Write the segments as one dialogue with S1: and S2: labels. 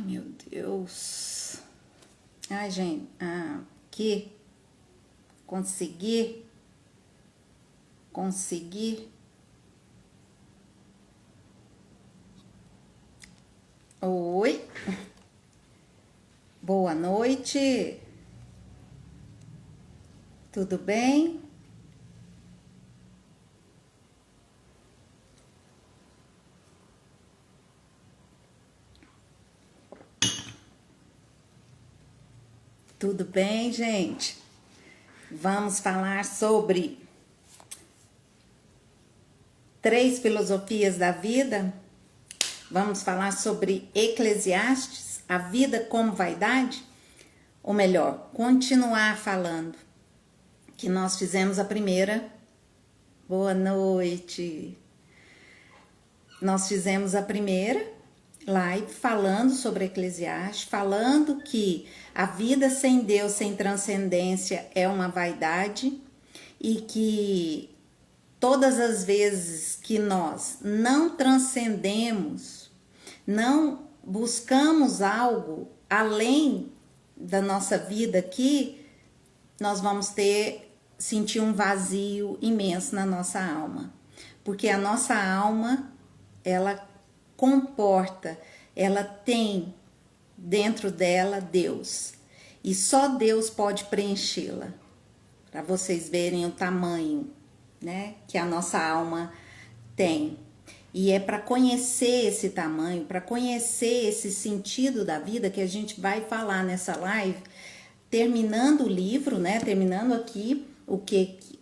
S1: Ai, meu Deus. Ai, gente, aqui. Consegui. Oi. Boa noite. Tudo bem? Tudo bem, gente? Vamos falar sobre 3 filosofias da vida. Vamos falar sobre Eclesiastes, a vida como vaidade. Ou melhor, continuar falando que nós fizemos a primeira. Boa noite. Nós fizemos a primeira live falando sobre Eclesiastes, falando que a vida sem Deus, sem transcendência é uma vaidade e que todas as vezes que nós não transcendemos, não buscamos algo além da nossa vida aqui, nós vamos sentir um vazio imenso na nossa alma. Porque a nossa alma, ela comporta, ela tem dentro dela Deus. E só Deus pode preenchê-la. Para vocês verem o tamanho, né, que a nossa alma tem. E é para conhecer esse tamanho, para conhecer esse sentido da vida que a gente vai falar nessa live, terminando o livro, né, terminando aqui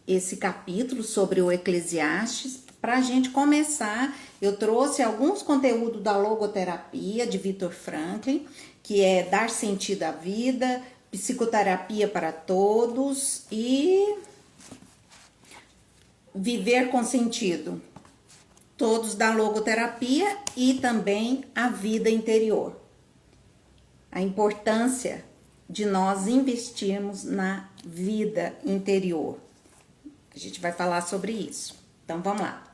S1: esse capítulo sobre o Eclesiastes. Para a gente começar, eu trouxe alguns conteúdos da logoterapia de Viktor Frankl, que é dar sentido à vida, psicoterapia para todos e viver com sentido. Todos da logoterapia e também a vida interior. A importância de nós investirmos na vida interior. A gente vai falar sobre isso. Então vamos lá.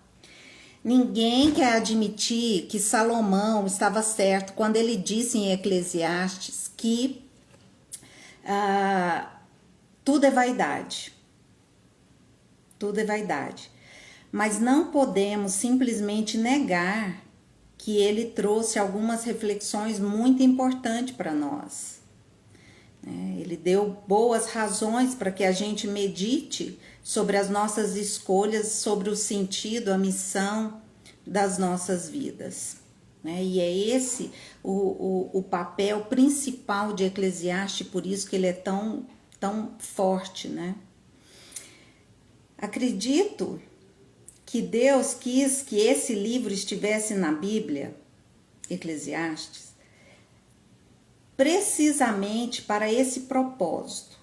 S1: Ninguém quer admitir que Salomão estava certo quando ele disse em Eclesiastes que tudo é vaidade. Tudo é vaidade. Mas não podemos simplesmente negar que ele trouxe algumas reflexões muito importantes para nós. Ele deu boas razões para que a gente medite sobre as nossas escolhas, sobre o sentido, a missão das nossas vidas. E é esse o papel principal de Eclesiastes, por isso que ele é tão forte. Acredito que Deus quis que esse livro estivesse na Bíblia, Eclesiastes, precisamente para esse propósito.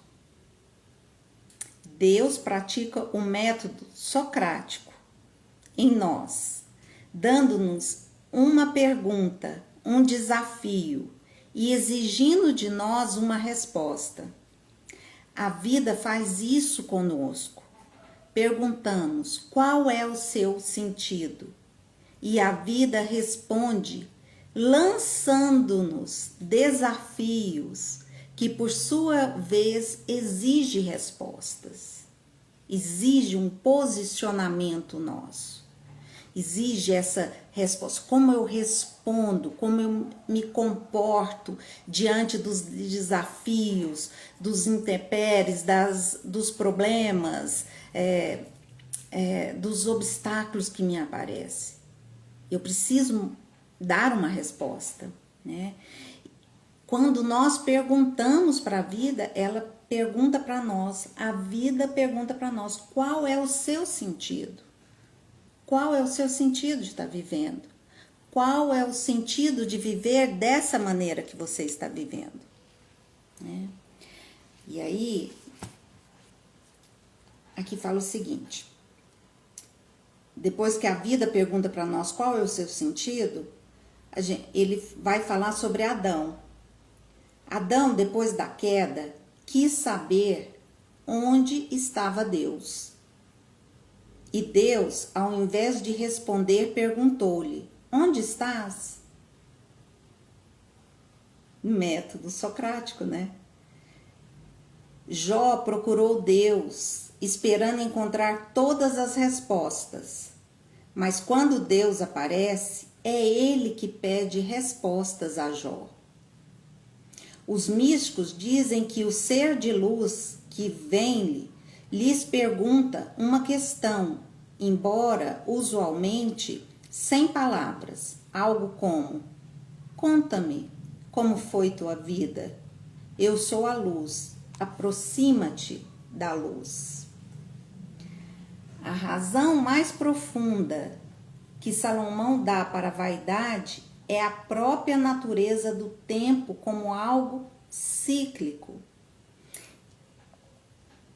S1: Deus pratica o método socrático em nós, dando-nos uma pergunta, um desafio e exigindo de nós uma resposta. A vida faz isso conosco. Perguntamos qual é o seu sentido e a vida responde lançando-nos desafios que por sua vez exige respostas, exige um posicionamento nosso, exige essa resposta, como eu respondo, como eu me comporto diante dos desafios, dos intempéries, dos problemas, dos obstáculos que me aparecem. Eu preciso dar uma resposta, Quando nós perguntamos para a vida, ela pergunta para nós, a vida pergunta para nós, qual é o seu sentido? Qual é o seu sentido de estar vivendo? Qual é o sentido de viver dessa maneira que você está vivendo? E aí, aqui fala o seguinte, depois que a vida pergunta para nós qual é o seu sentido, ele vai falar sobre Adão. Adão, depois da queda, quis saber onde estava Deus. E Deus, ao invés de responder, perguntou-lhe, onde estás? método socrático, né? Jó procurou Deus, esperando encontrar todas as respostas. Mas quando Deus aparece, é ele que pede respostas a Jó. Os místicos dizem que o ser de luz que vem lhes pergunta uma questão, embora usualmente sem palavras, algo como: conta-me, como foi tua vida? Eu sou a luz, aproxima-te da luz. A razão mais profunda que Salomão dá para a vaidade é a própria natureza do tempo como algo cíclico.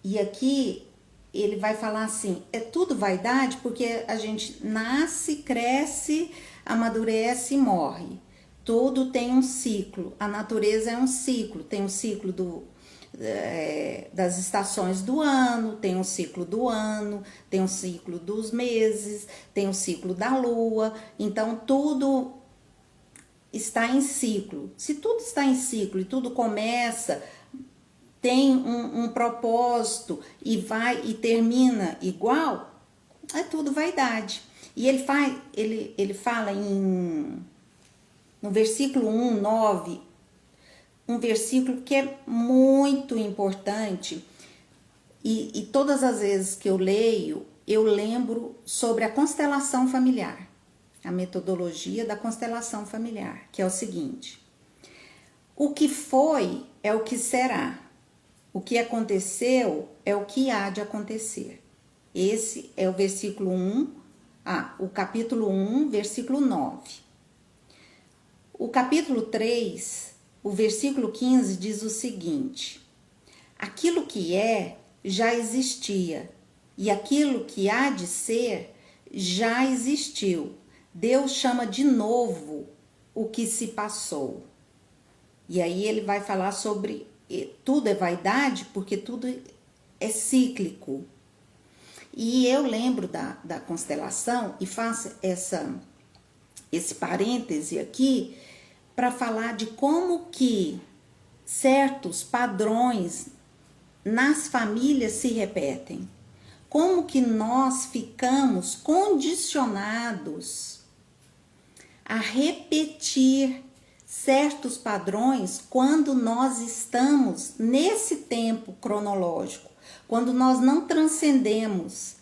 S1: E aqui ele vai falar assim, é tudo vaidade porque a gente nasce, cresce, amadurece e morre. Tudo tem um ciclo, a natureza é um ciclo, tem um ciclo das estações do ano, tem um ciclo do ano, tem um ciclo dos meses, tem um ciclo da lua, então tudo está em ciclo. Se tudo está em ciclo e tudo começa, tem um propósito e vai e termina igual, é tudo vaidade. E ele fala no versículo 1:9, um versículo que é muito importante e todas as vezes que eu leio, eu lembro sobre a constelação familiar, a metodologia da constelação familiar, que é o seguinte: o que foi é o que será, o que aconteceu é o que há de acontecer. Esse é o versículo 1, o capítulo 1, versículo 9. O capítulo 3, o versículo 15 diz o seguinte: aquilo que é já existia, e aquilo que há de ser já existiu. Deus chama de novo o que se passou. E aí ele vai falar sobre tudo é vaidade, porque tudo é cíclico. E eu lembro da constelação e faço esse parêntese aqui para falar de como que certos padrões nas famílias se repetem. Como que nós ficamos condicionados a repetir certos padrões quando nós estamos nesse tempo cronológico, quando nós não transcendemos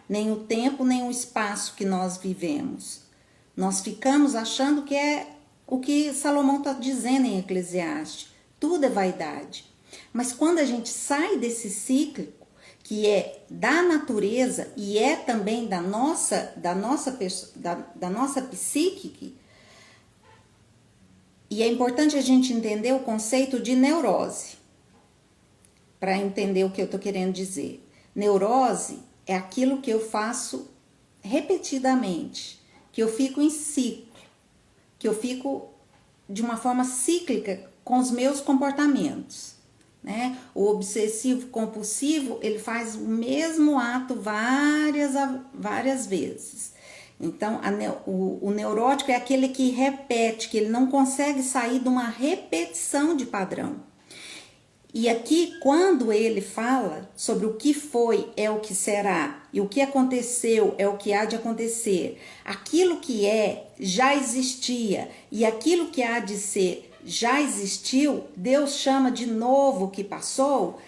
S1: nem o tempo nem o espaço que nós vivemos. Nós ficamos achando que é o que Salomão está dizendo em Eclesiastes, tudo é vaidade. Mas quando a gente sai desse cíclico, que é da natureza e é também da nossa psique, e é importante a gente entender o conceito de neurose, para entender o que eu estou querendo dizer. Neurose é aquilo que eu faço repetidamente, que eu fico em ciclo, que eu fico de uma forma cíclica com os meus comportamentos, né? O obsessivo compulsivo, ele faz o mesmo ato várias vezes. Então, o neurótico é aquele que repete, que ele não consegue sair de uma repetição de padrão. E aqui, quando ele fala sobre o que foi é o que será, e o que aconteceu é o que há de acontecer, aquilo que é já existia, e aquilo que há de ser já existiu, Deus chama de novo o que passou.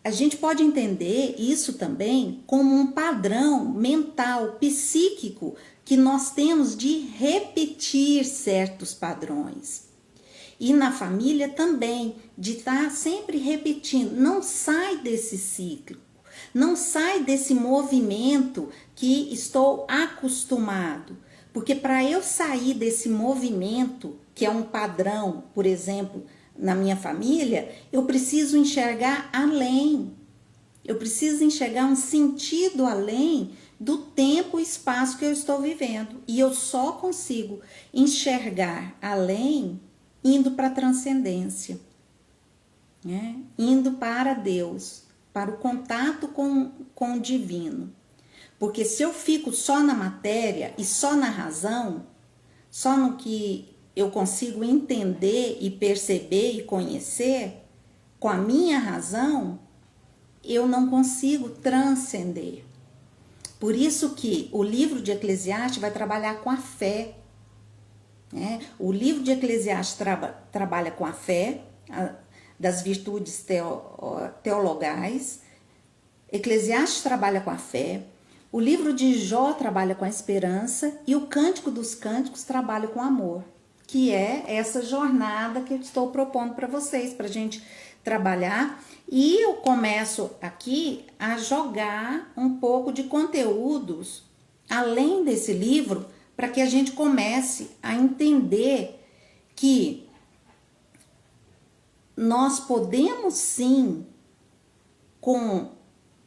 S1: A gente pode entender isso também como um padrão mental, psíquico, que nós temos de repetir certos padrões. E na família também, de estar sempre repetindo. Não sai desse ciclo, não sai desse movimento que estou acostumado. Porque para eu sair desse movimento, que é um padrão, por exemplo, na minha família, eu preciso enxergar além. Eu preciso enxergar um sentido além do tempo e espaço que eu estou vivendo. E eu só consigo enxergar além indo para a transcendência, né? Indo para Deus, para o contato com o divino. Porque se eu fico só na matéria e só na razão, só no que eu consigo entender e perceber e conhecer com a minha razão, eu não consigo transcender. Por isso que o livro de Eclesiastes vai trabalhar com a fé. Né? O livro de Eclesiastes trabalha com a fé, das virtudes teologais. Eclesiastes trabalha com a fé. O livro de Jó trabalha com a esperança. E o Cântico dos Cânticos trabalha com o amor. Que é essa jornada que eu estou propondo para vocês, para a gente trabalhar. E eu começo aqui a jogar um pouco de conteúdos além desse livro, para que a gente comece a entender que nós podemos sim, com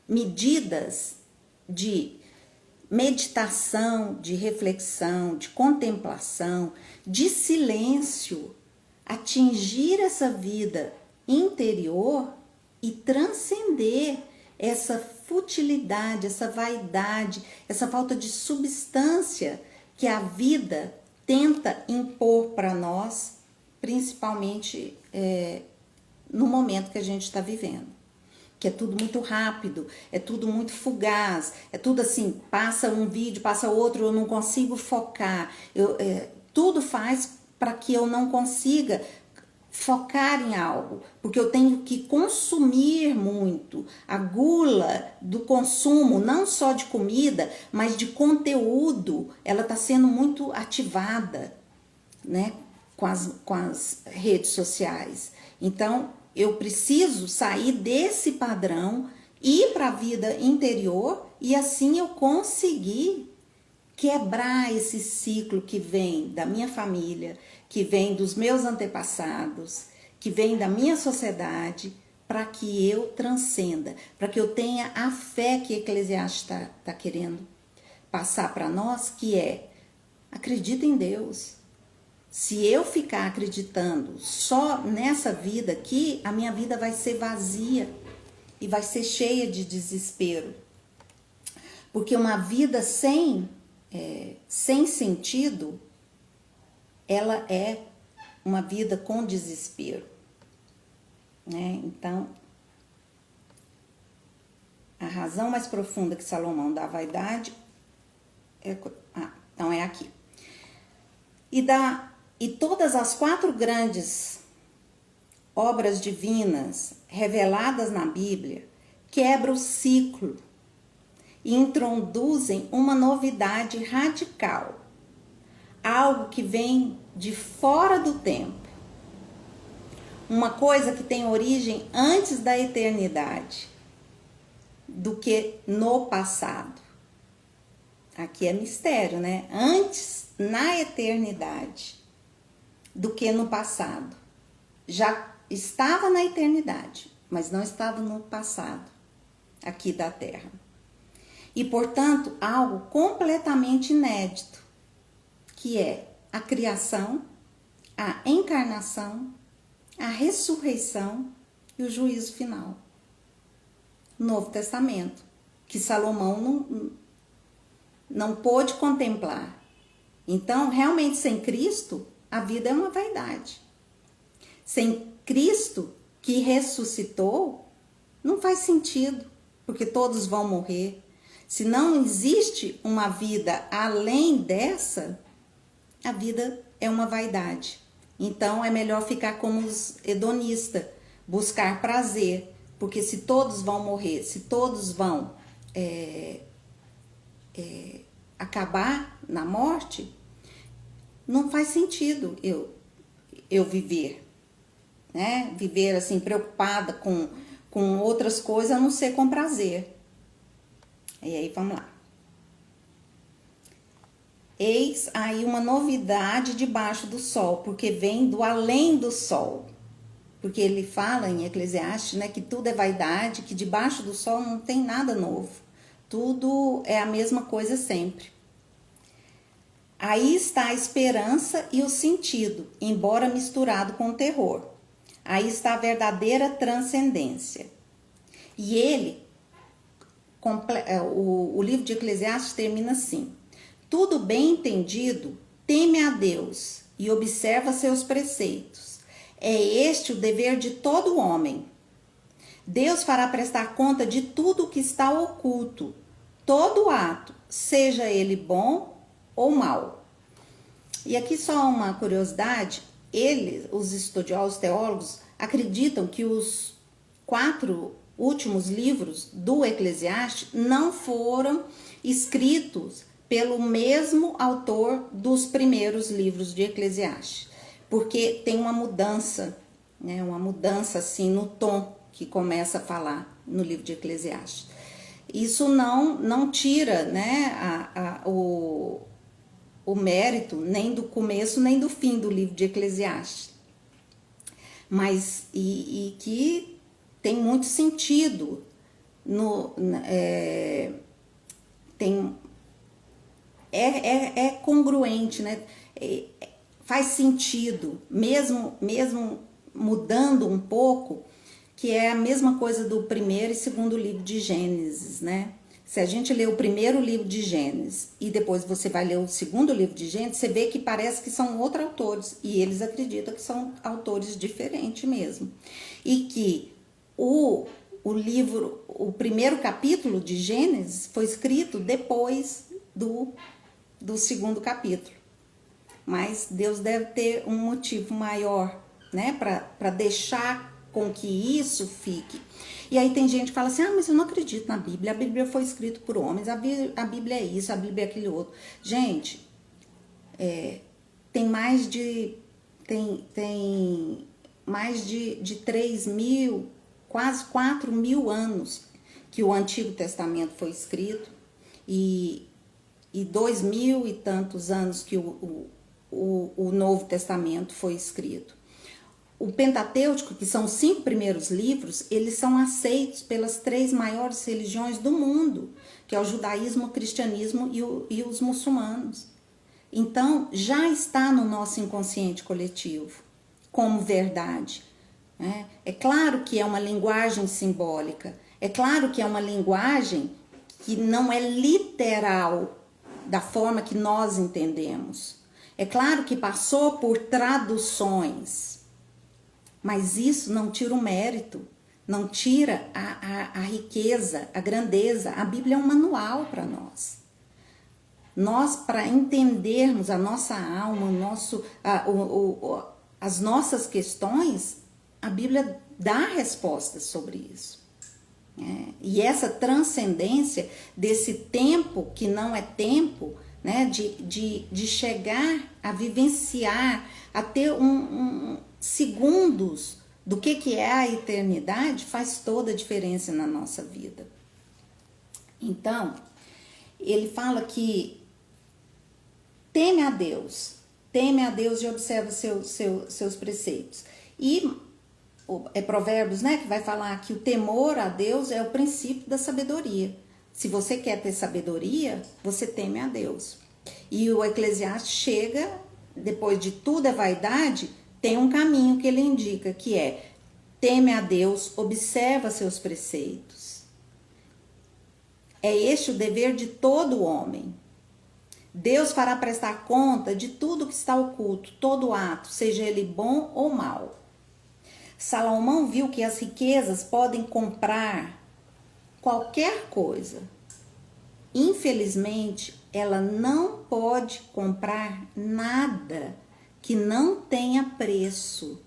S1: medidas de meditação, de reflexão, de contemplação, de silêncio, atingir essa vida interior e transcender essa futilidade, essa vaidade, essa falta de substância que a vida tenta impor para nós, principalmente no momento que a gente está vivendo. Que é tudo muito rápido, é tudo muito fugaz, é tudo assim, passa um vídeo, passa outro, eu não consigo focar. Tudo faz para que eu não consiga focar em algo, porque eu tenho que consumir muito. A gula do consumo, não só de comida, mas de conteúdo, ela está sendo muito ativada, né, com as redes sociais. Então, eu preciso sair desse padrão, ir para a vida interior e assim eu conseguir quebrar esse ciclo que vem da minha família, que vem dos meus antepassados, que vem da minha sociedade, para que eu transcenda, para que eu tenha a fé que Eclesiastes está querendo passar para nós, que é: acredita em Deus. Se eu ficar acreditando só nessa vida aqui, a minha vida vai ser vazia e vai ser cheia de desespero. Porque uma vida sem sentido, ela é uma vida com desespero. Né? Então, a razão mais profunda que Salomão dá à vaidade então é aqui. E todas as 4 grandes obras divinas reveladas na Bíblia quebram o ciclo e introduzem uma novidade radical, algo que vem de fora do tempo, uma coisa que tem origem antes da eternidade do que no passado. Aqui é mistério, né? Antes, na eternidade, do que no passado. Já estava na eternidade, mas não estava no passado, aqui da Terra. E, portanto, algo completamente inédito, que é a criação, a encarnação, a ressurreição e o juízo final. Novo Testamento, que Salomão não pôde contemplar. Então, realmente, sem Cristo, a vida é uma vaidade. Sem Cristo, que ressuscitou, não faz sentido, porque todos vão morrer. Se não existe uma vida além dessa, a vida é uma vaidade. Então, é melhor ficar como os hedonistas, buscar prazer, porque se todos vão morrer, se todos vão acabar na morte, não faz sentido eu viver, né? Viver assim, preocupada com outras coisas, a não ser com prazer. E aí, vamos lá. Eis aí uma novidade debaixo do sol, porque vem do além do sol. Porque ele fala em Eclesiastes, né, que tudo é vaidade, que debaixo do sol não tem nada novo. Tudo é a mesma coisa sempre. Aí está a esperança e o sentido, embora misturado com o terror. Aí está a verdadeira transcendência. E o livro de Eclesiastes termina assim: tudo bem entendido teme a Deus e observa seus preceitos. É este o dever de todo homem. Deus fará prestar conta de tudo o que está oculto, todo ato, seja ele bom ou mau. E aqui só uma curiosidade, os estudiosos, teólogos, acreditam que os 4 últimos livros do Eclesiastes não foram escritos pelo mesmo autor dos primeiros livros de Eclesiastes, porque tem uma mudança, né, uma mudança assim no tom que começa a falar no livro de Eclesiastes. Isso não tira, né, o mérito nem do começo nem do fim do livro de Eclesiastes, mas e que tem muito sentido, é congruente, né? Faz sentido, mesmo mudando um pouco, que é a mesma coisa do primeiro e segundo livro de Gênesis, né? Se a gente lê o primeiro livro de Gênesis e depois você vai ler o segundo livro de Gênesis, você vê que parece que são outros autores, e eles acreditam que são autores diferentes mesmo. E que o primeiro capítulo de Gênesis foi escrito depois do segundo capítulo. Mas Deus deve ter um motivo maior, né, para deixar com que isso fique. E aí tem gente que fala assim, mas eu não acredito na Bíblia, a Bíblia foi escrita por homens, a Bíblia é isso, a Bíblia é aquele outro. Gente, tem mais de 3.000, quase 4.000 anos que o Antigo Testamento foi escrito e 2.000 e tantos anos que o Novo Testamento foi escrito. O Pentateuco, que são os 5 primeiros livros, eles são aceitos pelas 3 maiores religiões do mundo, que é o judaísmo, o cristianismo e os muçulmanos. Então, já está no nosso inconsciente coletivo, como verdade. Né? É claro que é uma linguagem simbólica, é claro que é uma linguagem que não é literal da forma que nós entendemos. É claro que passou por traduções, mas isso não tira o mérito, não tira a riqueza, a grandeza. A Bíblia é um manual para nós. Nós, para entendermos a nossa alma, as nossas questões, a Bíblia dá respostas sobre isso. E essa transcendência desse tempo que não é tempo, né, de chegar a vivenciar, a ter segundos do que é a eternidade, faz toda a diferença na nossa vida. Então, ele fala que teme a Deus e observa seus preceitos. E é Provérbios, né, que vai falar que o temor a Deus é o princípio da sabedoria. Se você quer ter sabedoria, você teme a Deus. E o Eclesiastes chega, depois de tudo é vaidade, tem um caminho que ele indica, que é teme a Deus, observa seus preceitos. É este o dever de todo homem. Deus fará prestar conta de tudo que está oculto, todo ato, seja ele bom ou mau. Salomão viu que as riquezas podem comprar qualquer coisa. Infelizmente, ela não pode comprar nada que não tenha preço,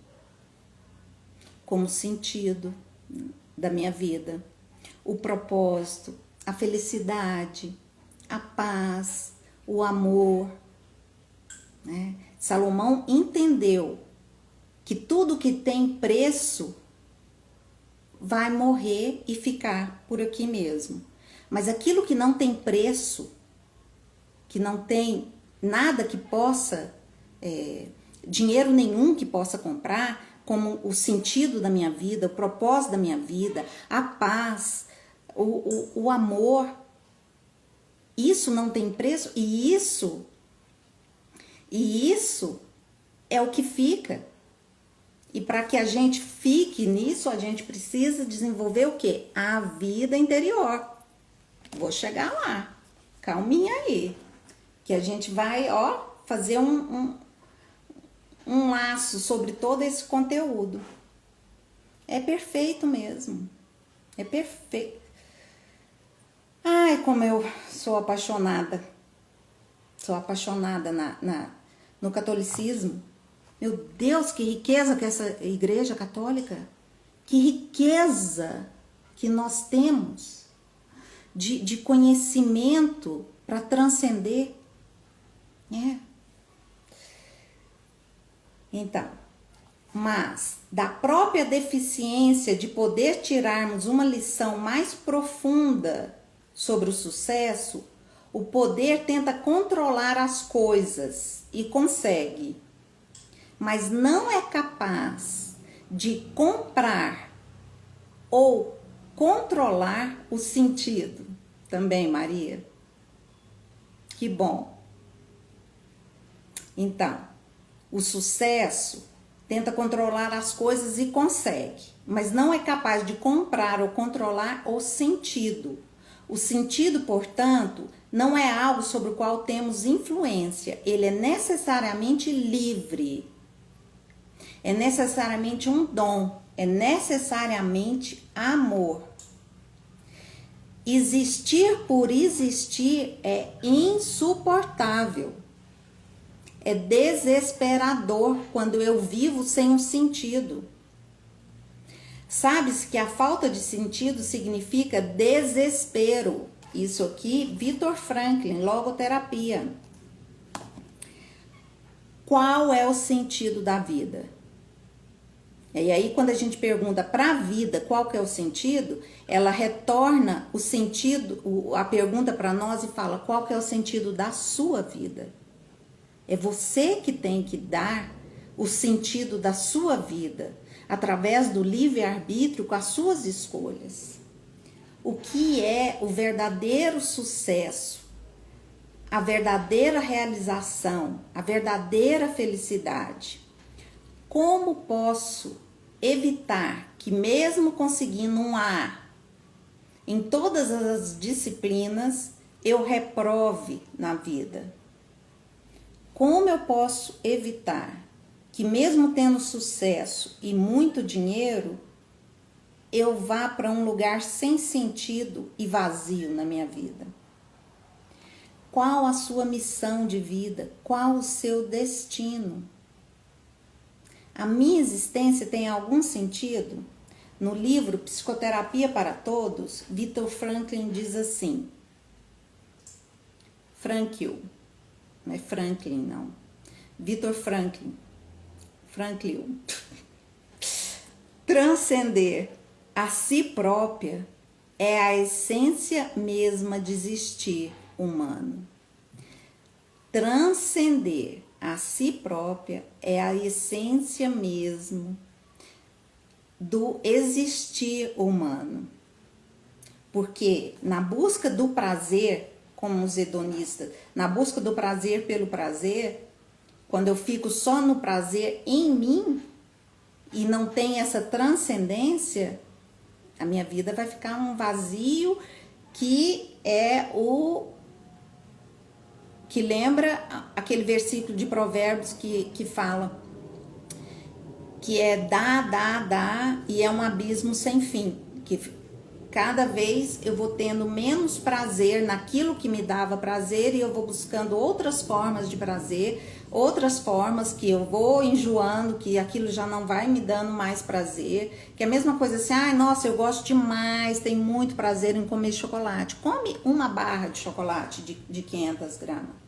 S1: como sentido da minha vida, o propósito, a felicidade, a paz, o amor. Né? Salomão entendeu que tudo que tem preço vai morrer e ficar por aqui mesmo. Mas aquilo que não tem preço, que não tem nada que possa, dinheiro nenhum que possa comprar, como o sentido da minha vida, o propósito da minha vida, a paz, o amor, isso não tem preço e isso é o que fica. E para que a gente fique nisso, a gente precisa desenvolver o quê? A vida interior. Vou chegar lá, calminha aí, que a gente vai, fazer um laço sobre todo esse conteúdo. É perfeito mesmo. É perfeito. Ai, como eu sou apaixonada. Sou apaixonada no catolicismo. Meu Deus, que riqueza que essa igreja católica. Que riqueza que nós temos de conhecimento para transcender. Então, mas da própria deficiência de poder tirarmos uma lição mais profunda sobre o sucesso, o poder tenta controlar as coisas e consegue, mas não é capaz de comprar ou controlar o sentido. Também, Maria? Que bom. Então, o sucesso tenta controlar as coisas e consegue, mas não é capaz de comprar ou controlar o sentido. O sentido, portanto, não é algo sobre o qual temos influência. Ele é necessariamente livre. É necessariamente um dom. É necessariamente amor. Existir por existir é insuportável. É desesperador quando eu vivo sem um sentido. Sabe-se que a falta de sentido significa desespero. Isso aqui, Viktor Frankl, logoterapia. Qual é o sentido da vida? E aí, quando a gente pergunta para a vida qual que é o sentido, ela retorna o sentido, a pergunta para nós e fala qual que é o sentido da sua vida. É você que tem que dar o sentido da sua vida, através do livre-arbítrio com as suas escolhas. O que é o verdadeiro sucesso, a verdadeira realização, a verdadeira felicidade? Como posso evitar que, mesmo conseguindo um A em todas as disciplinas, eu reprove na vida? Como eu posso evitar que, mesmo tendo sucesso e muito dinheiro, eu vá para um lugar sem sentido e vazio na minha vida? Qual a sua missão de vida? Qual o seu destino? A minha existência tem algum sentido? No livro Psicoterapia para Todos, Viktor Frankl diz assim, Frankl, não é Franklin, não. Viktor Frankl. Transcender a si própria é a essência mesma de existir humano. Transcender a si própria é a essência mesmo do existir humano. Porque na busca do prazer, como os hedonistas, na busca do prazer pelo prazer, quando eu fico só no prazer em mim e não tem essa transcendência, a minha vida vai ficar um vazio que é o que lembra aquele versículo de Provérbios que fala que é dá e é um abismo sem fim, que cada vez eu vou tendo menos prazer naquilo que me dava prazer e eu vou buscando outras formas de prazer, outras formas que eu vou enjoando, que aquilo já não vai me dando mais prazer, que é a mesma coisa assim, nossa, eu gosto demais, tenho muito prazer em comer chocolate. Come uma barra de chocolate de 500 gramas.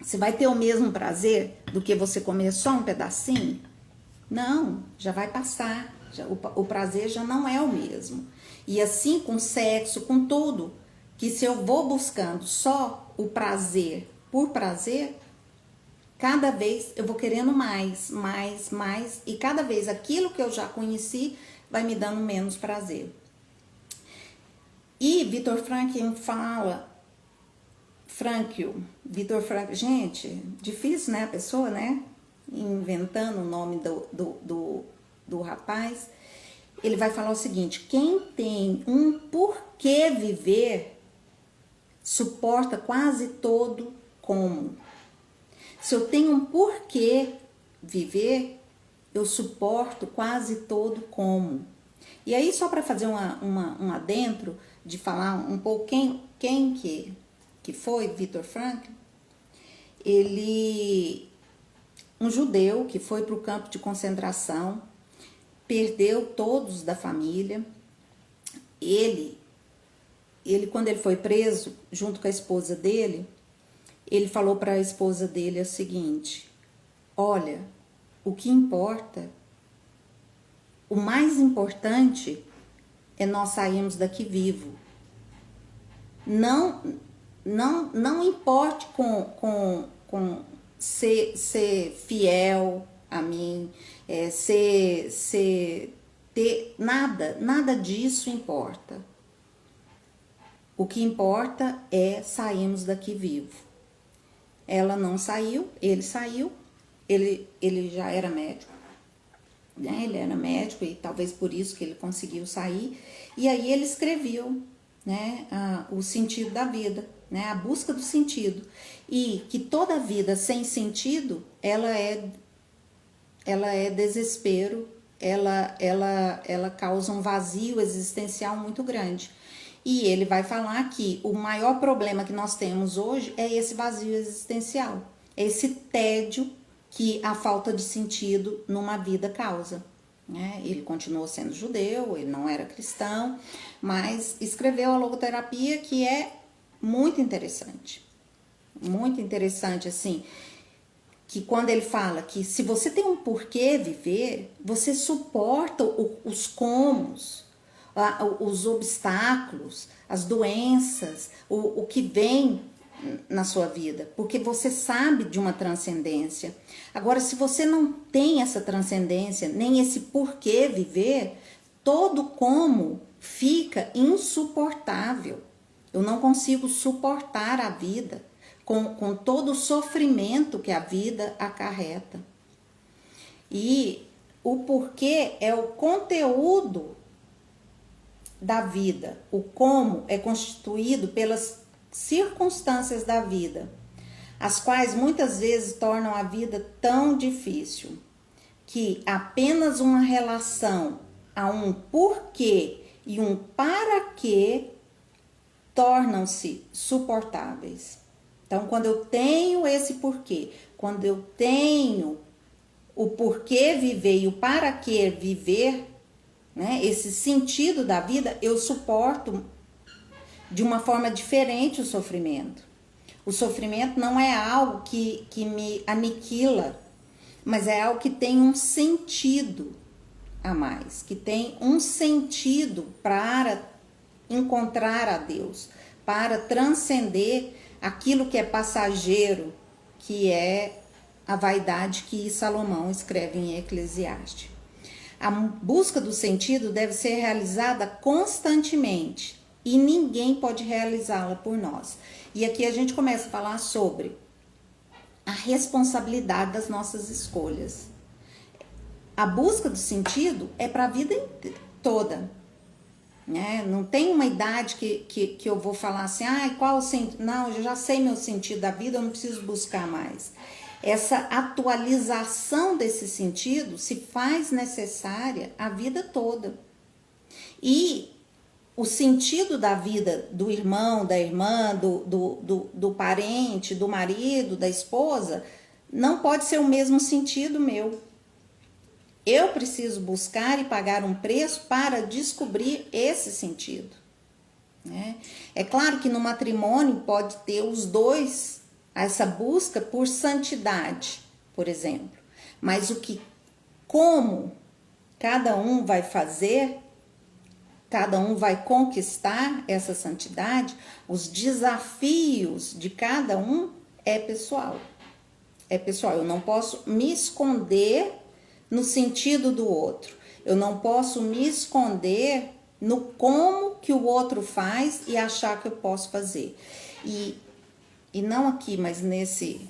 S1: Você vai ter o mesmo prazer do que você comer só um pedacinho? Não, já vai passar. O prazer já não é o mesmo. E assim com sexo, com tudo, que se eu vou buscando só o prazer por prazer, cada vez eu vou querendo mais, e cada vez aquilo que eu já conheci vai me dando menos prazer. E Viktor Frankl fala, Viktor Frankl, gente, difícil, né, a pessoa, né, inventando o nome do rapaz, ele vai falar o seguinte: quem tem um porquê viver, suporta quase todo como. Se eu tenho um porquê viver, eu suporto quase todo como. E aí, só para fazer um adentro, de falar um pouco quem que foi Viktor Frankl, ele, um judeu que foi para o campo de concentração, perdeu todos da família. Ele, quando ele foi preso, junto com a esposa dele, ele falou para a esposa dele o seguinte: olha, o que importa, o mais importante é nós sairmos daqui vivo. Não importe com ser fiel a mim, ter nada disso importa. O que importa é sairmos daqui vivo. Ela não saiu, ele saiu, ele já era médico, né? Ele era médico e talvez por isso que ele conseguiu sair. E aí ele escreveu, né, o sentido da vida, né, a busca do sentido. E que toda vida sem sentido, ela é desespero, ela causa um vazio existencial muito grande. E ele vai falar que o maior problema que nós temos hoje é esse vazio existencial, esse tédio que a falta de sentido numa vida causa, né? Ele continuou sendo judeu, ele não era cristão, mas escreveu a logoterapia, que é muito interessante assim, que quando ele fala que se você tem um porquê viver, você suporta os comos, os obstáculos, as doenças, o que vem na sua vida, porque você sabe de uma transcendência. Agora, se você não tem essa transcendência, nem esse porquê viver, todo como fica insuportável. Eu não consigo suportar a vida com todo o sofrimento que a vida acarreta. E o porquê é o conteúdo da vida. O como é constituído pelas circunstâncias da vida, as quais muitas vezes tornam a vida tão difícil que apenas uma relação a um porquê e um para quê tornam-se suportáveis. Então, quando eu tenho esse porquê, quando eu tenho o porquê viver e o para quê viver, né, esse sentido da vida, eu suporto de uma forma diferente o sofrimento. O sofrimento não é algo que me aniquila, mas é algo que tem um sentido a mais, que tem um sentido para encontrar a Deus, para transcender aquilo que é passageiro, que é a vaidade que Salomão escreve em Eclesiastes. A busca do sentido deve ser realizada constantemente e ninguém pode realizá-la por nós. E aqui a gente começa a falar sobre a responsabilidade das nossas escolhas. A busca do sentido é para a vida toda, né? Não tem uma idade que eu vou falar assim, qual o sentido? Não, eu já sei meu sentido da vida, eu não preciso buscar mais. Essa atualização desse sentido se faz necessária a vida toda. E o sentido da vida do irmão, da irmã, do parente, do marido, da esposa, não pode ser o mesmo sentido meu. Eu preciso buscar e pagar um preço para descobrir esse sentido, né? É claro que no matrimônio pode ter os dois, essa busca por santidade, por exemplo. Mas como cada um vai fazer, cada um vai conquistar essa santidade, os desafios de cada um é pessoal. É pessoal, eu não posso me esconder no sentido do outro. Eu não posso me esconder no como que o outro faz e achar que eu posso fazer. E não aqui, mas nesse,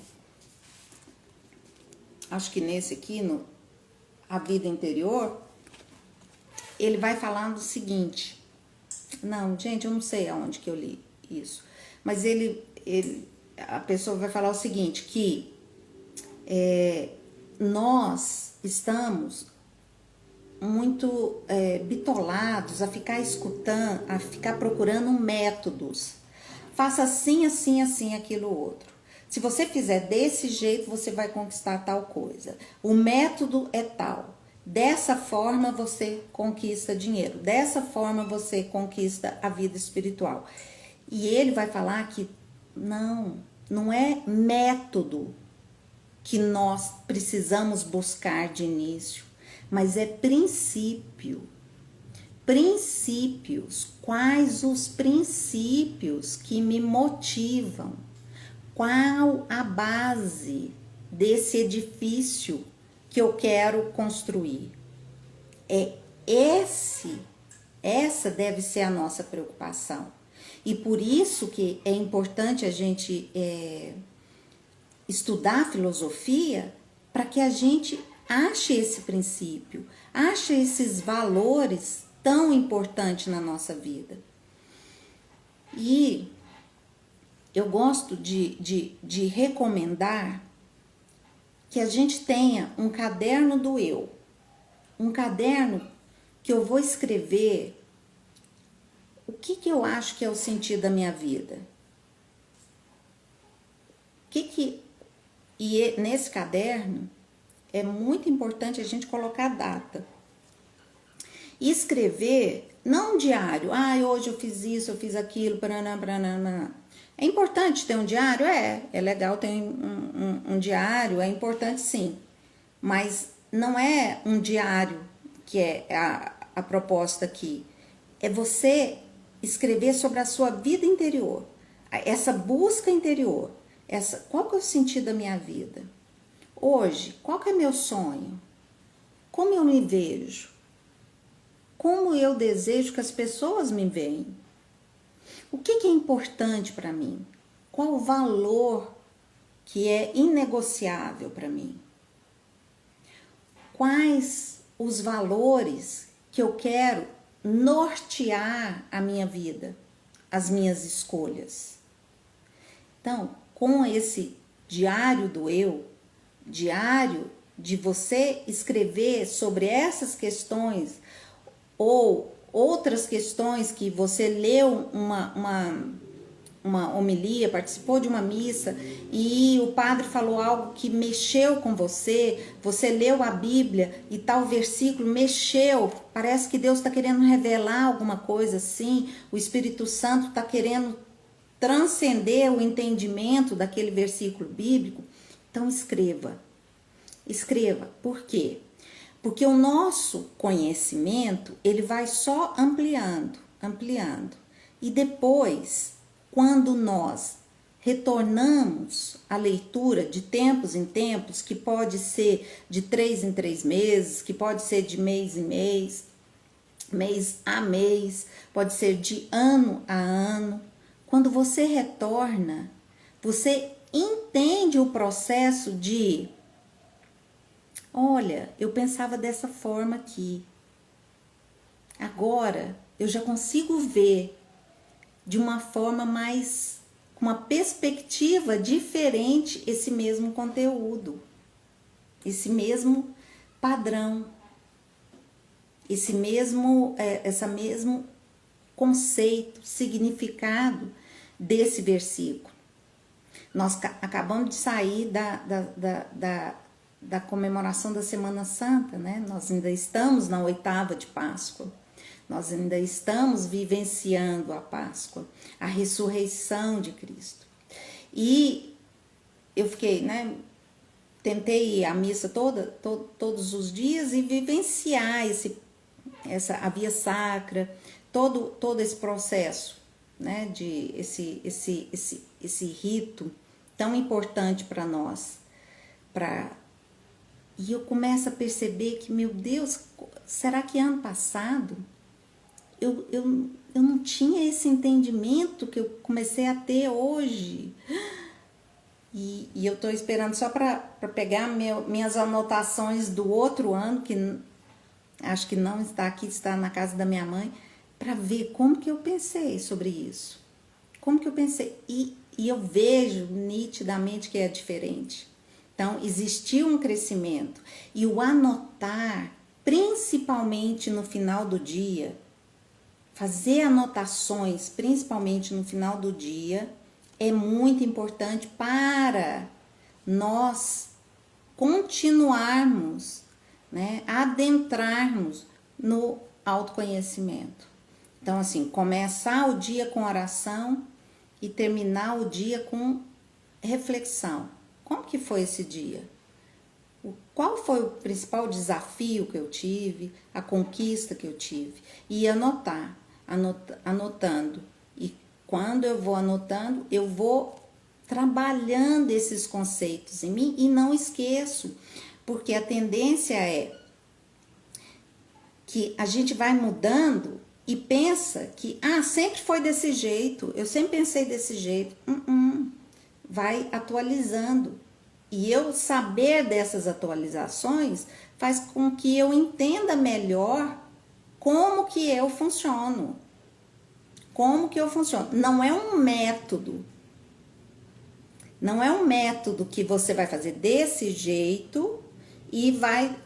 S1: acho que nesse aqui, no A Vida Interior, ele vai falando o seguinte, não, gente, eu não sei aonde que eu li isso, mas a pessoa vai falar o seguinte, que Nós estamos muito bitolados a ficar escutando, a ficar procurando métodos. Faça assim, assim, assim, aquilo outro. Se você fizer desse jeito, você vai conquistar tal coisa. O método é tal. Dessa forma você conquista dinheiro. Dessa forma você conquista a vida espiritual. E ele vai falar que não é método que nós precisamos buscar de início, mas é princípio. Princípios. Quais os princípios que me motivam? Qual a base desse edifício que eu quero construir? Essa deve ser a nossa preocupação. E por isso que é importante a gente estudar filosofia, para que a gente ache esse princípio, ache esses valores tão importantes na nossa vida. E eu gosto de recomendar que a gente tenha um caderno do eu, um caderno que eu vou escrever o que eu acho que é o sentido da minha vida. E nesse caderno é muito importante a gente colocar a data. E escrever, não um diário, hoje eu fiz isso, eu fiz aquilo, paraná. É importante ter um diário? É legal ter um diário, é importante sim. Mas não é um diário que é a proposta aqui. É você escrever sobre a sua vida interior, essa busca interior. Qual que é o sentido da minha vida? Hoje, qual que é meu sonho? Como eu me vejo? Como eu desejo que as pessoas me veem? O que é importante para mim? Qual o valor que é inegociável para mim? Quais os valores que eu quero nortear a minha vida, as minhas escolhas? Então, com esse diário do eu, diário de você escrever sobre essas questões ou outras questões que você leu uma homilia, participou de uma missa e o padre falou algo que mexeu com você, você leu a Bíblia e tal versículo mexeu, parece que Deus está querendo revelar alguma coisa assim, o Espírito Santo está querendo transcender o entendimento daquele versículo bíblico. Então escreva. Por quê? Porque o nosso conhecimento, ele vai só ampliando. E depois, quando nós retornamos à leitura de tempos em tempos, que pode ser de 3 em 3 meses, que pode ser de mês em mês, mês a mês, pode ser de ano a ano. Quando você retorna, você entende o processo de: olha, eu pensava dessa forma aqui. Agora eu já consigo ver de uma forma mais, com uma perspectiva diferente, esse mesmo conteúdo, esse mesmo padrão, esse mesmo conceito, significado desse versículo. Nós acabamos de sair da comemoração da Semana Santa, né? Nós ainda estamos na 8ª de Páscoa, nós ainda estamos vivenciando a Páscoa, a ressurreição de Cristo. E eu fiquei, né? Tentei ir à missa todos os dias e vivenciar a via sacra, todo esse processo, né? De esse rito tão importante para nós, E eu começo a perceber que, meu Deus, será que ano passado eu não tinha esse entendimento que eu comecei a ter hoje? E eu estou esperando só para pegar minhas anotações do outro ano, que acho que não está aqui, está na casa da minha mãe, para ver como que eu pensei sobre isso. Como que eu pensei? E eu vejo nitidamente que é diferente. Então, existiu um crescimento. E o anotar, principalmente no final do dia, fazer anotações, principalmente no final do dia, é muito importante para nós continuarmos, né, adentrarmos no autoconhecimento. Então, assim, começar o dia com oração e terminar o dia com reflexão. Como que foi esse dia? Qual foi o principal desafio que eu tive, a conquista que eu tive? E anotar, anotando. E quando eu vou anotando, eu vou trabalhando esses conceitos em mim e não esqueço, porque a tendência é que a gente vai mudando e pensa que, sempre foi desse jeito, eu sempre pensei desse jeito. Vai atualizando. E eu saber dessas atualizações faz com que eu entenda melhor como que eu funciono. Como que eu funciono. Não é um método. Não é um método que você vai fazer desse jeito e vai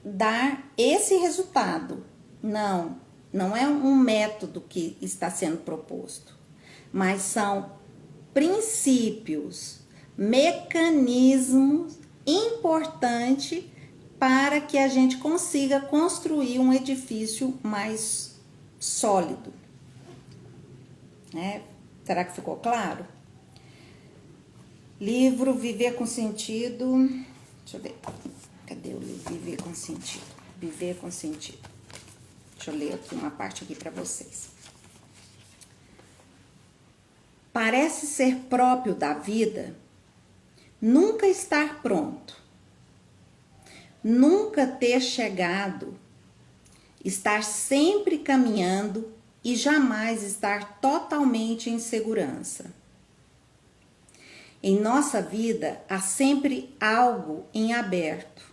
S1: dar esse resultado. Não, não é um método que está sendo proposto. Mas são princípios, mecanismos importantes para que a gente consiga construir um edifício mais sólido. Né? Será que ficou claro? Livro Viver com Sentido. Deixa eu ver. Cadê o livro Viver com Sentido? Viver com Sentido. Deixa eu ler aqui uma parte aqui para vocês. Parece ser próprio da vida nunca estar pronto, nunca ter chegado, estar sempre caminhando e jamais estar totalmente em segurança. Em nossa vida há sempre algo em aberto.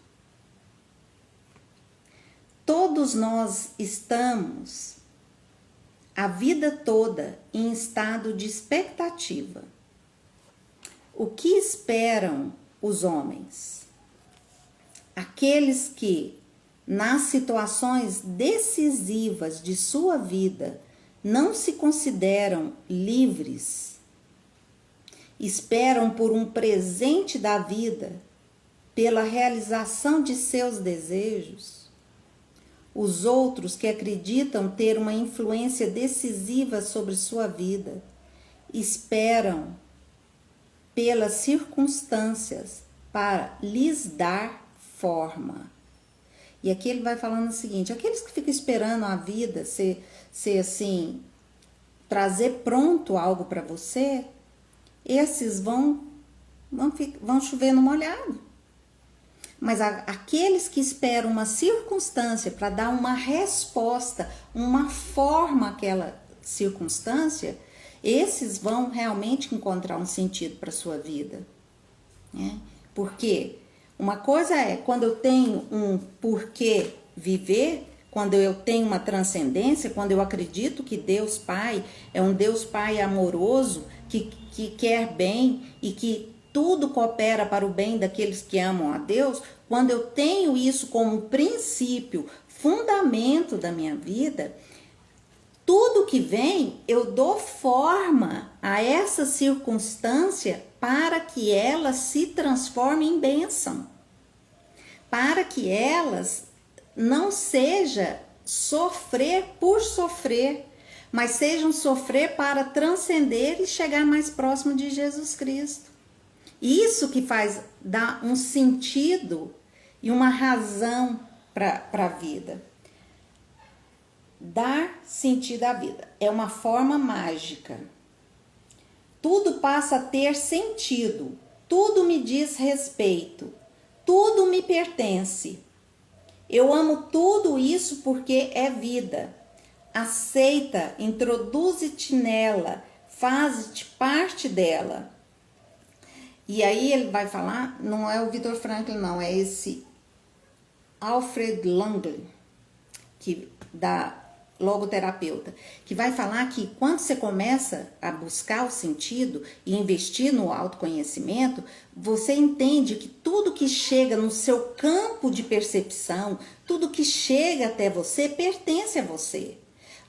S1: Todos nós estamos a vida toda em estado de expectativa. O que esperam os homens? Aqueles que, nas situações decisivas de sua vida, não se consideram livres, esperam por um presente da vida, pela realização de seus desejos. Os outros que acreditam ter uma influência decisiva sobre sua vida, esperam pelas circunstâncias para lhes dar forma. E aqui ele vai falando o seguinte: aqueles que ficam esperando a vida ser assim, trazer pronto algo para você, esses vão chover no molhado. Mas aqueles que esperam uma circunstância para dar uma resposta, uma forma àquela circunstância, esses vão realmente encontrar um sentido para a sua vida. Né? Porque uma coisa é quando eu tenho um porquê viver, quando eu tenho uma transcendência, quando eu acredito que Deus Pai é um Deus Pai amoroso, que quer bem e que tudo coopera para o bem daqueles que amam a Deus. Quando eu tenho isso como princípio, fundamento da minha vida, tudo que vem, eu dou forma a essa circunstância para que ela se transforme em bênção. Para que elas não seja sofrer por sofrer, mas sejam sofrer para transcender e chegar mais próximo de Jesus Cristo. Isso que faz dar um sentido e uma razão para a vida. Dar sentido à vida é uma forma mágica. Tudo passa a ter sentido, tudo me diz respeito, tudo me pertence. Eu amo tudo isso porque é vida. Aceita, introduze-te nela, faz-te parte dela. E aí ele vai falar, não é o Viktor Frankl, não, é esse Alfred Langley, que dá logoterapeuta, que vai falar que quando você começa a buscar o sentido e investir no autoconhecimento, você entende que tudo que chega no seu campo de percepção, tudo que chega até você, pertence a você.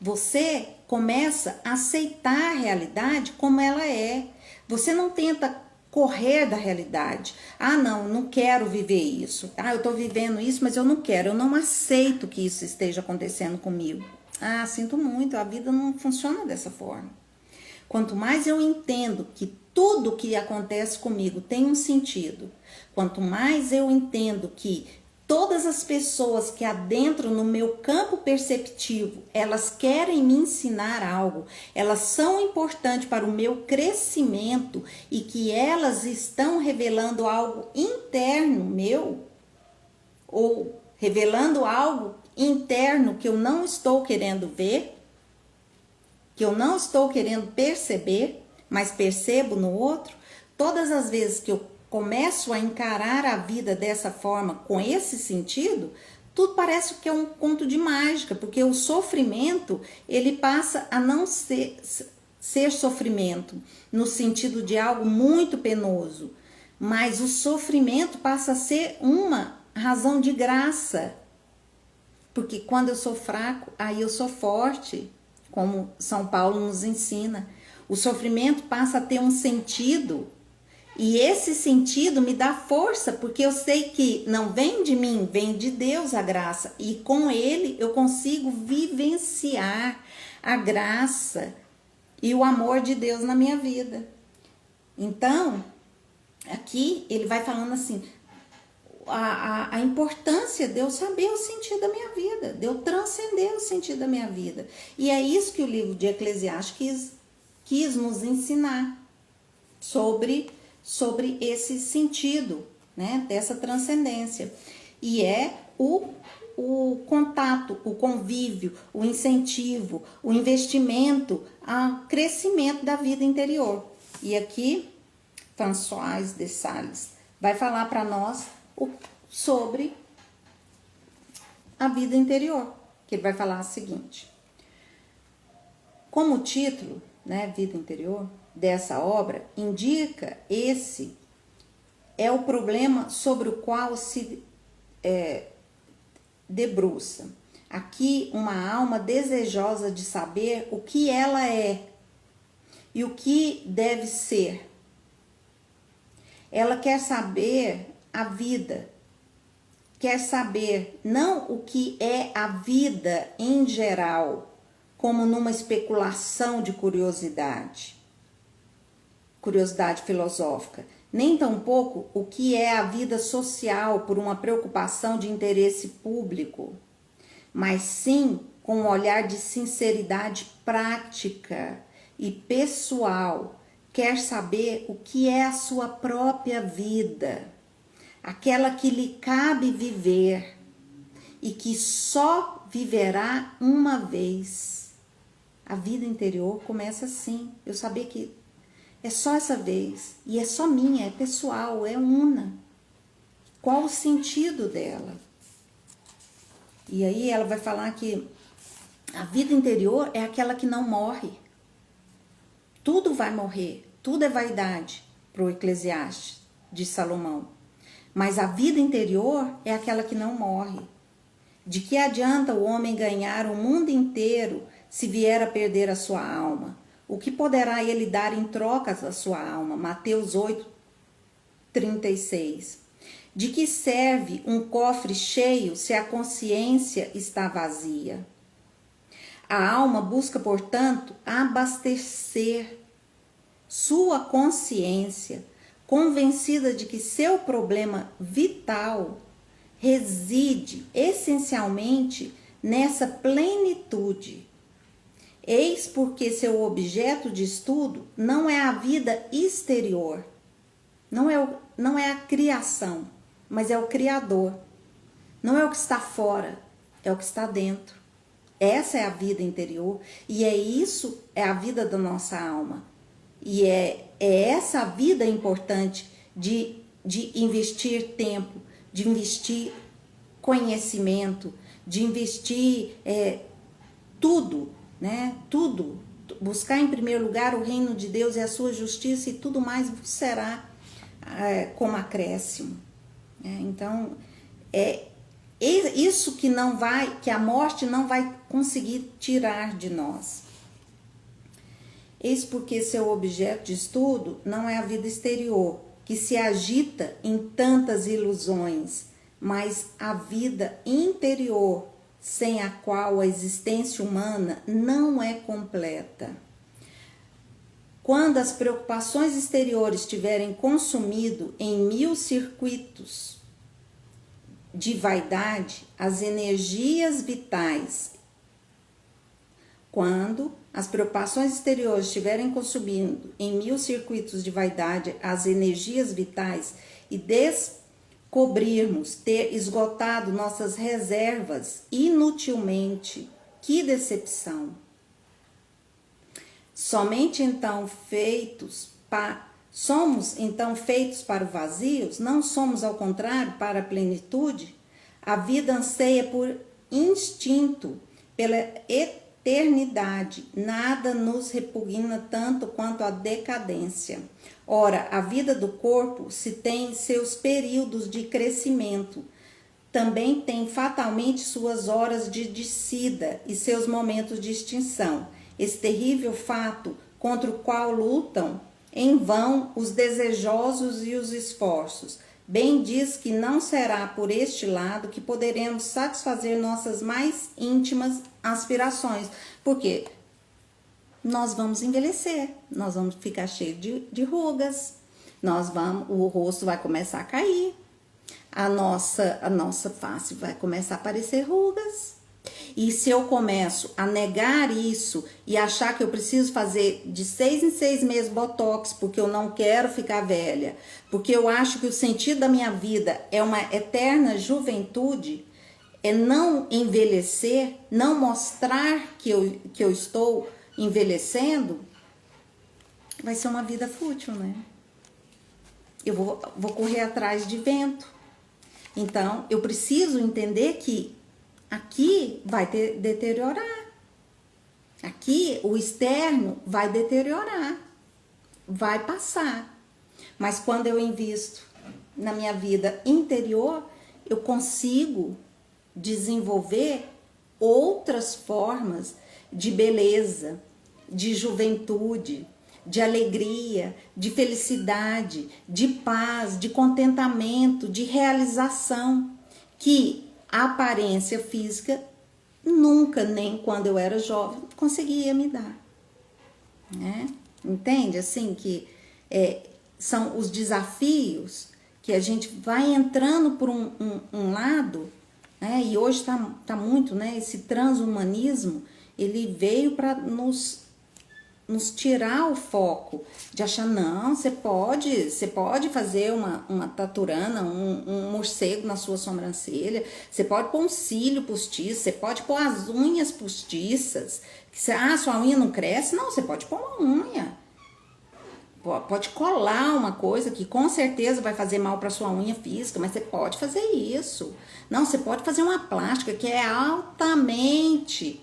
S1: Você começa a aceitar a realidade como ela é. Você não tenta correr da realidade. Ah, não quero viver isso. Ah, eu tô vivendo isso, mas eu não quero. Eu não aceito que isso esteja acontecendo comigo. Ah, sinto muito, a vida não funciona dessa forma. Quanto mais eu entendo que tudo que acontece comigo tem um sentido, quanto mais eu entendo que todas as pessoas que adentram no meu campo perceptivo, elas querem me ensinar algo, elas são importantes para o meu crescimento e que elas estão revelando algo interno meu, ou revelando algo interno que eu não estou querendo ver, que eu não estou querendo perceber, mas percebo no outro, todas as vezes que eu começo a encarar a vida dessa forma, com esse sentido, tudo parece que é um conto de mágica, porque o sofrimento, ele passa a não ser sofrimento, no sentido de algo muito penoso, mas o sofrimento passa a ser uma razão de graça, porque quando eu sou fraco, aí eu sou forte, como São Paulo nos ensina. O sofrimento passa a ter um sentido, e esse sentido me dá força, porque eu sei que não vem de mim, vem de Deus a graça. E com ele eu consigo vivenciar a graça e o amor de Deus na minha vida. Então, aqui ele vai falando assim, a importância de eu saber o sentido da minha vida, de eu transcender o sentido da minha vida. E é isso que o livro de Eclesiastes quis nos ensinar sobre esse sentido, né, dessa transcendência. E é o contato, o convívio, o incentivo, o investimento ao crescimento da vida interior. E aqui, François de Sales vai falar para nós sobre a vida interior, que ele vai falar o seguinte: como o título, né, vida interior, dessa obra indica, esse é o problema sobre o qual se debruça. Aqui, uma alma desejosa de saber o que ela é e o que deve ser. Ela quer saber a vida, quer saber não o que é a vida em geral, como numa especulação de curiosidade filosófica, nem tampouco o que é a vida social por uma preocupação de interesse público, mas sim com um olhar de sinceridade prática e pessoal, quer saber o que é a sua própria vida, aquela que lhe cabe viver e que só viverá uma vez. A vida interior começa assim, eu saber que é só essa vez, e é só minha, é pessoal, é una. Qual o sentido dela? E aí ela vai falar que a vida interior é aquela que não morre. Tudo vai morrer, tudo é vaidade, para o Eclesiastes de Salomão. Mas a vida interior é aquela que não morre. De que adianta o homem ganhar o mundo inteiro se vier a perder a sua alma? O que poderá ele dar em troca da sua alma? Mateus 8:36. De que serve um cofre cheio se a consciência está vazia? A alma busca, portanto, abastecer sua consciência, convencida de que seu problema vital reside essencialmente nessa plenitude. Eis porque seu objeto de estudo não é a vida exterior, não é a criação, mas é o Criador. Não é o que está fora, é o que está dentro. Essa é a vida interior e é a vida da nossa alma. E é essa a vida importante de investir tempo, de investir conhecimento, de investir tudo, né? Tudo. Buscar em primeiro lugar o reino de Deus e a sua justiça, e tudo mais vos será como acréscimo. Então, é isso que a morte não vai conseguir tirar de nós. Eis porque seu objeto de estudo não é a vida exterior, que se agita em tantas ilusões, mas a vida interior, sem a qual a existência humana não é completa. Quando as preocupações exteriores tiverem consumido em 1000 circuitos de vaidade as energias vitais, quando as preocupações exteriores estiverem consumindo em 1000 circuitos de vaidade as energias vitais e descobrirmos ter esgotado nossas reservas inutilmente, que decepção! Somos então feitos para o vazio? Não somos, ao contrário, para a plenitude? A vida anseia por instinto, pela eternidade. Nada nos repugna tanto quanto a decadência. Ora, a vida do corpo, se tem seus períodos de crescimento, também tem fatalmente suas horas de descida e seus momentos de extinção. Esse terrível fato contra o qual lutam em vão os desejosos e os esforços. Bem diz que não será por este lado que poderemos satisfazer nossas mais íntimas aspirações, porque nós vamos envelhecer, nós vamos ficar cheios de rugas, o rosto vai começar a cair, a nossa face vai começar a aparecer rugas. E se eu começo a negar isso e achar que eu preciso fazer de 6 em 6 meses botox porque eu não quero ficar velha, porque eu acho que o sentido da minha vida é uma eterna juventude, é não envelhecer, não mostrar que eu estou envelhecendo, vai ser uma vida fútil, né? Eu vou correr atrás de vento. Então, eu preciso entender que aqui vai deteriorar. Aqui o externo vai deteriorar. Vai passar. Mas quando eu invisto na minha vida interior, eu consigo desenvolver outras formas de beleza, de juventude, de alegria, de felicidade, de paz, de contentamento, de realização, que a aparência física nunca, nem quando eu era jovem, conseguia me dar. Né? Entende? Assim que são os desafios que a gente vai entrando por um lado, né? E hoje tá muito, né? Esse transhumanismo, ele veio para nos tirar o foco de achar, não, você pode fazer uma taturana, um morcego na sua sobrancelha, você pode pôr um cílio postiço, você pode pôr as unhas postiças, sua unha não cresce, não, você pode pôr uma unha, pode colar uma coisa que com certeza vai fazer mal para sua unha física, mas você pode fazer isso, não, você pode fazer uma plástica que é altamente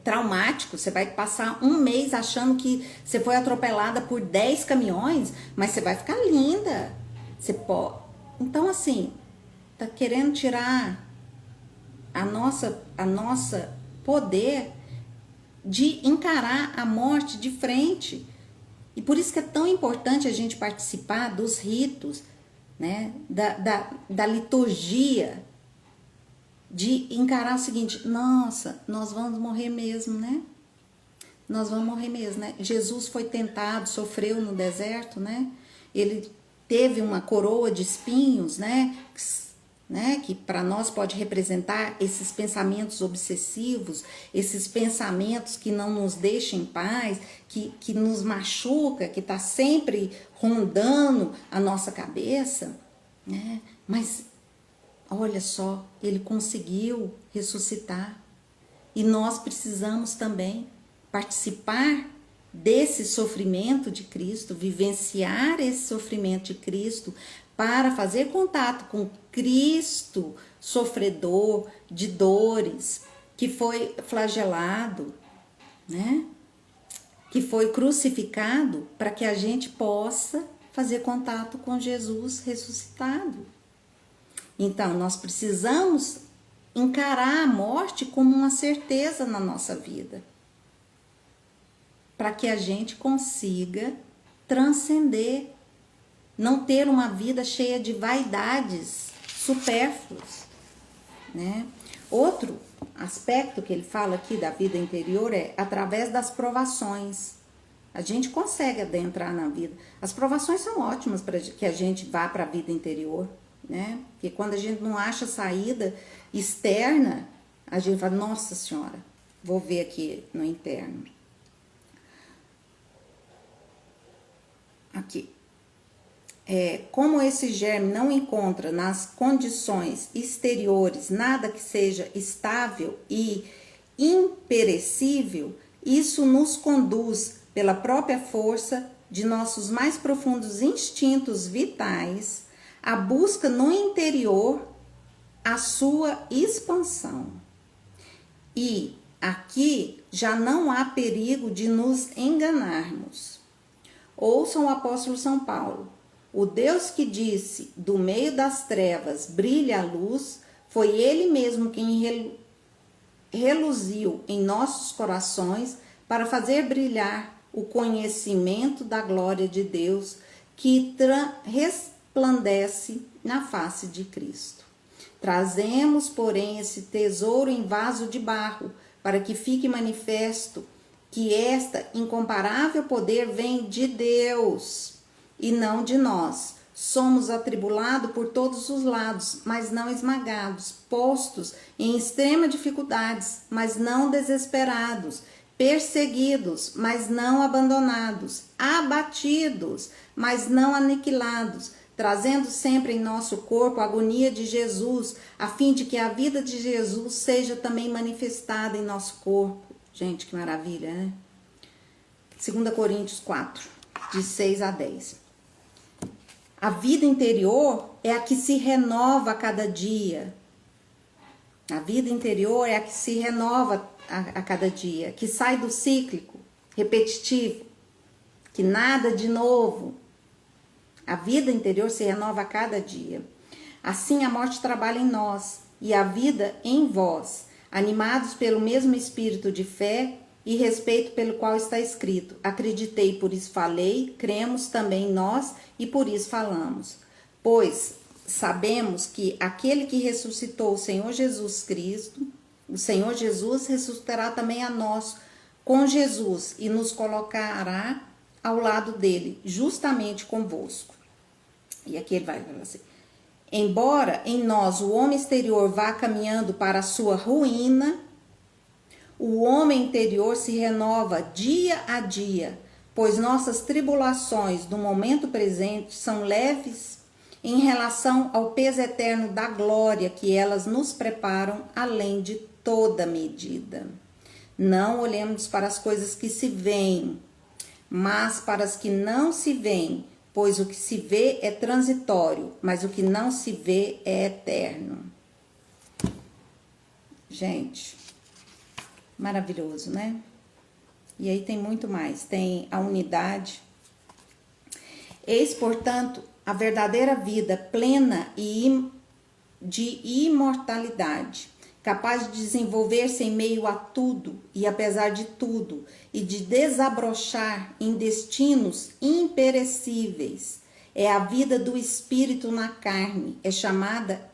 S1: traumático, você vai passar um mês achando que você foi atropelada por 10 caminhões, mas você vai ficar linda. Você pode. Então, assim, tá querendo tirar a nossa poder de encarar a morte de frente. E por isso que é tão importante a gente participar dos ritos, né, da liturgia, de encarar o seguinte, nossa, nós vamos morrer mesmo, né? Nós vamos morrer mesmo, né? Jesus foi tentado, sofreu no deserto, né? Ele teve uma coroa de espinhos, né? Que para nós pode representar esses pensamentos obsessivos, esses pensamentos que não nos deixam em paz, que nos machuca, que está sempre rondando a nossa cabeça, né? Mas olha só, ele conseguiu ressuscitar. E nós precisamos também participar desse sofrimento de Cristo, vivenciar esse sofrimento de Cristo, para fazer contato com Cristo, sofredor de dores, que foi flagelado, né? Que foi crucificado para que a gente possa fazer contato com Jesus ressuscitado. Então, nós precisamos encarar a morte como uma certeza na nossa vida, para que a gente consiga transcender, não ter uma vida cheia de vaidades supérfluas, né? Outro aspecto que ele fala aqui da vida interior é através das provações. A gente consegue adentrar na vida. As provações são ótimas para que a gente vá para a vida interior, né? Porque quando a gente não acha saída externa, a gente fala, nossa senhora, vou ver aqui no interno. Aqui. Como esse germe não encontra nas condições exteriores nada que seja estável e imperecível, isso nos conduz pela própria força de nossos mais profundos instintos vitais à busca no interior a sua expansão. E aqui já não há perigo de nos enganarmos. Ouçam o apóstolo São Paulo. O Deus que disse, do meio das trevas brilha a luz, foi Ele mesmo quem reluziu em nossos corações para fazer brilhar o conhecimento da glória de Deus que resplandece na face de Cristo. Trazemos, porém, esse tesouro em vaso de barro, para que fique manifesto que este incomparável poder vem de Deus e não de nós. Somos atribulados por todos os lados, mas não esmagados, postos em extrema dificuldades, mas não desesperados, perseguidos, mas não abandonados, abatidos, mas não aniquilados, trazendo sempre em nosso corpo a agonia de Jesus, a fim de que a vida de Jesus seja também manifestada em nosso corpo. Gente, que maravilha, né? 2 Coríntios 4, de 6 a 10. A vida interior é a que se renova a cada dia. A vida interior é a que se renova a cada dia, que sai do cíclico, repetitivo, que nada de novo. A vida interior se renova a cada dia. Assim a morte trabalha em nós e a vida em vós, animados pelo mesmo espírito de fé e respeito pelo qual está escrito: acreditei, por isso falei, cremos também nós e por isso falamos. Pois sabemos que aquele que ressuscitou o Senhor Jesus Cristo, o Senhor Jesus ressuscitará também a nós com Jesus e nos colocará ao lado dele, justamente convosco. E aqui ele vai falar assim: embora em nós o homem exterior vá caminhando para a sua ruína, o homem interior se renova dia a dia, pois nossas tribulações do momento presente são leves em relação ao peso eterno da glória que elas nos preparam além de toda medida. Não olhemos para as coisas que se veem, mas para as que não se veem, pois o que se vê é transitório, mas o que não se vê é eterno. Gente, maravilhoso, né? E aí tem muito mais, tem a unidade. Eis, portanto, a verdadeira vida plena e de imortalidade, capaz de desenvolver-se em meio a tudo e apesar de tudo, e de desabrochar em destinos imperecíveis. É a vida do espírito na carne, é chamada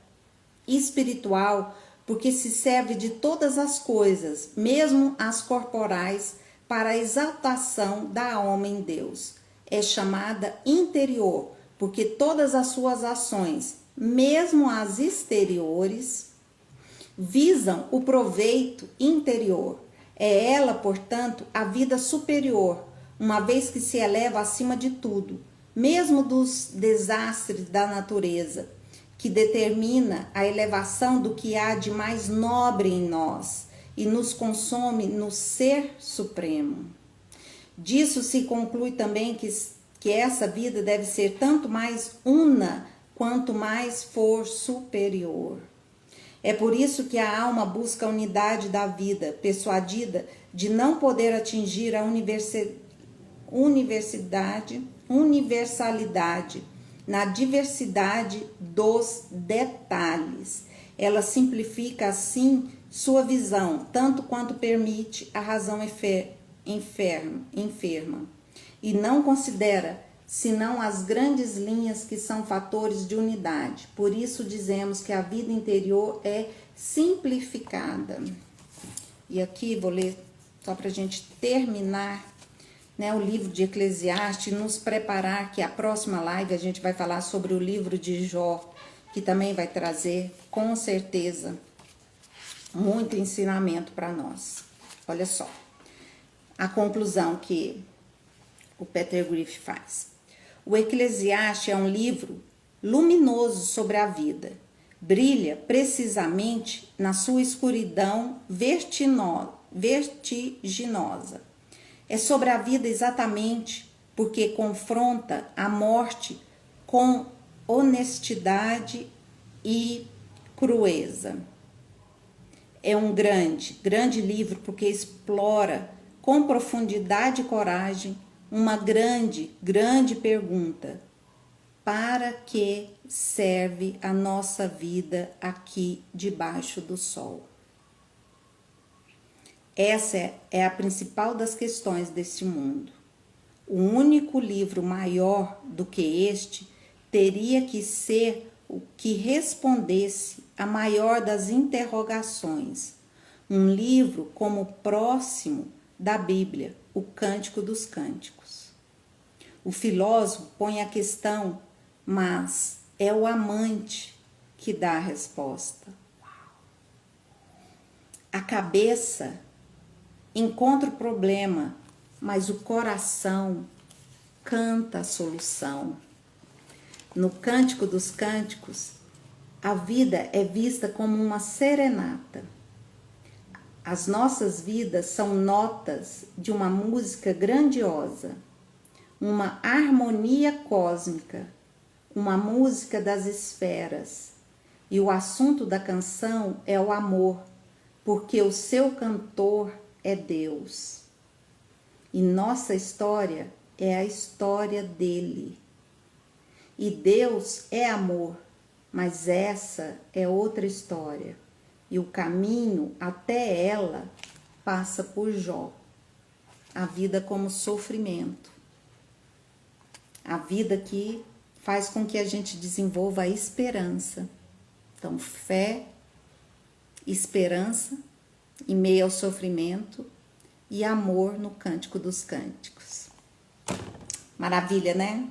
S1: espiritual porque se serve de todas as coisas, mesmo as corporais, para a exaltação da alma em Deus. É chamada interior, porque todas as suas ações, mesmo as exteriores, visam o proveito interior. É ela, portanto, a vida superior, uma vez que se eleva acima de tudo, mesmo dos desastres da natureza, que determina a elevação do que há de mais nobre em nós e nos consome no ser supremo. Disso se conclui também que essa vida deve ser tanto mais una quanto mais for superior. É por isso que a alma busca a unidade da vida, persuadida de não poder atingir a universalidade na diversidade dos detalhes. Ela simplifica assim sua visão, tanto quanto permite a razão enferma, e não considera senão as grandes linhas que são fatores de unidade. Por isso dizemos que a vida interior é simplificada. E aqui vou ler, só para a gente terminar, né, o livro de Eclesiastes, nos preparar que a próxima live a gente vai falar sobre o livro de Jó, que também vai trazer, com certeza, muito ensinamento para nós. Olha só, a conclusão que o Peter Griff faz. O Eclesiastes é um livro luminoso sobre a vida. Brilha precisamente na sua escuridão vertiginosa. É sobre a vida exatamente porque confronta a morte com honestidade e crueza. É um grande livro porque explora com profundidade e coragem uma grande pergunta: para que serve a nossa vida aqui debaixo do sol? Essa é a principal das questões deste mundo. O único livro maior do que este teria que ser o que respondesse a maior das interrogações. Um livro como próximo da Bíblia, o Cântico dos Cânticos. O filósofo põe a questão, mas é o amante que dá a resposta. A cabeça encontra o problema, mas o coração canta a solução. No Cântico dos Cânticos, a vida é vista como uma serenata. As nossas vidas são notas de uma música grandiosa, uma harmonia cósmica, uma música das esferas. E o assunto da canção é o amor, porque o seu cantor é Deus. E nossa história é a história dele. E Deus é amor, mas essa é outra história. E o caminho até ela passa por Jó. A vida como sofrimento. A vida que faz com que a gente desenvolva a esperança. Então, fé, esperança em meio ao sofrimento e amor no Cântico dos Cânticos. Maravilha, né?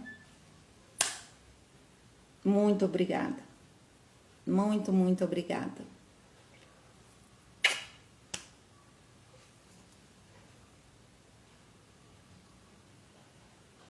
S1: Muito obrigada. Muito obrigada.